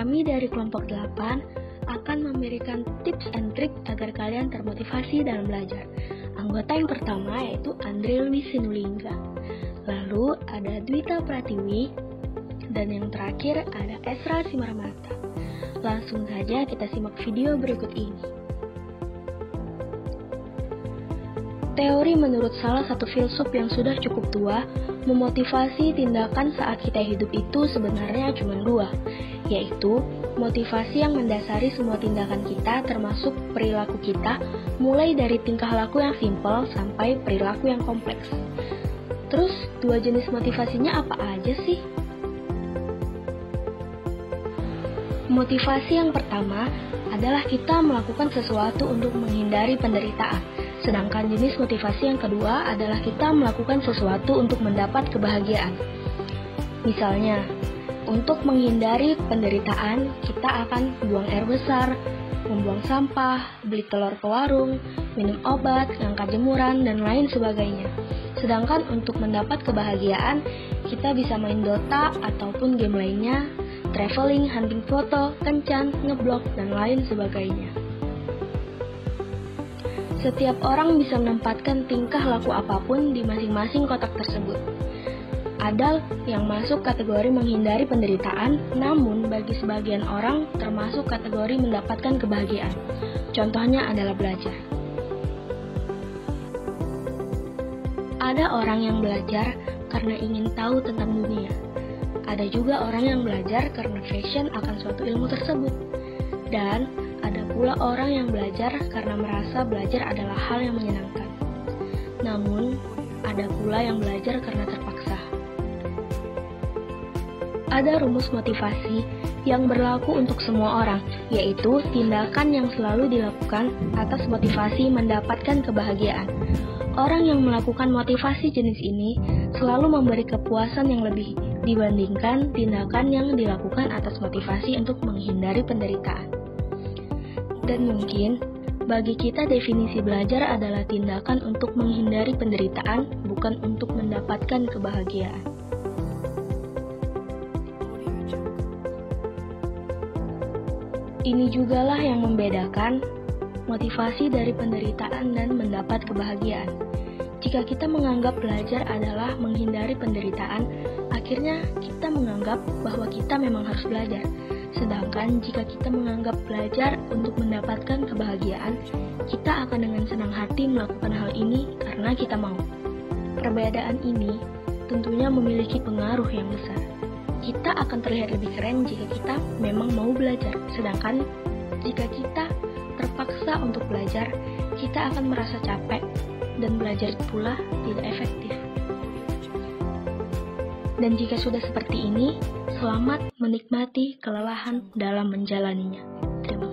Kami dari kelompok 8 akan memberikan tips and trik agar kalian termotivasi dalam belajar. Anggota yang pertama yaitu Andre Louis Sinulinga. Lalu ada Dwita Pratiwi. Dan yang terakhir ada Esra Simarmata. Langsung saja kita simak video berikut ini. Teori menurut salah satu filsuf yang sudah cukup tua, memotivasi tindakan saat kita hidup itu sebenarnya cuma dua, yaitu motivasi yang mendasari semua tindakan kita termasuk perilaku kita, mulai dari tingkah laku yang simpel sampai perilaku yang kompleks. Terus, dua jenis motivasinya apa aja sih? Motivasi yang pertama adalah kita melakukan sesuatu untuk menghindari penderitaan. Sedangkan jenis motivasi yang kedua adalah kita melakukan sesuatu untuk mendapat kebahagiaan. Misalnya, untuk menghindari penderitaan, kita akan buang air besar, membuang sampah, beli telur ke warung, minum obat, ngangkat jemuran, dan lain sebagainya. Sedangkan untuk mendapat kebahagiaan, kita bisa main Dota ataupun game lainnya, traveling, hunting foto, kencan, ngeblog, dan lain sebagainya. Setiap orang bisa menempatkan tingkah laku apapun di masing-masing kotak tersebut. Ada yang masuk kategori menghindari penderitaan, namun bagi sebagian orang termasuk kategori mendapatkan kebahagiaan. Contohnya adalah belajar. Ada orang yang belajar karena ingin tahu tentang dunia. Ada juga orang yang belajar karena passion akan suatu ilmu tersebut. Dan ada pula orang yang belajar karena merasa belajar adalah hal yang menyenangkan. Namun, ada pula yang belajar karena terpaksa. Ada rumus motivasi yang berlaku untuk semua orang, yaitu tindakan yang selalu dilakukan atas motivasi mendapatkan kebahagiaan. Orang yang melakukan motivasi jenis ini selalu memberi kepuasan yang lebih dibandingkan tindakan yang dilakukan atas motivasi untuk menghindari penderitaan. Dan mungkin, bagi kita definisi belajar adalah tindakan untuk menghindari penderitaan, bukan untuk mendapatkan kebahagiaan. Ini jugalah yang membedakan motivasi dari penderitaan dan mendapat kebahagiaan. Jika kita menganggap belajar adalah menghindari penderitaan, akhirnya kita menganggap bahwa kita memang harus belajar. Sedangkan jika kita menganggap belajar untuk mendapatkan kebahagiaan, kita akan dengan senang hati melakukan hal ini karena kita mau. Perbedaan ini tentunya memiliki pengaruh yang besar. Kita akan terlihat lebih keren jika kita memang mau belajar. Sedangkan jika kita terpaksa untuk belajar, kita akan merasa capek dan belajar pula tidak efektif. Dan jika sudah seperti ini, selamat menikmati kelelahan dalam menjalaninya. Terima kasih.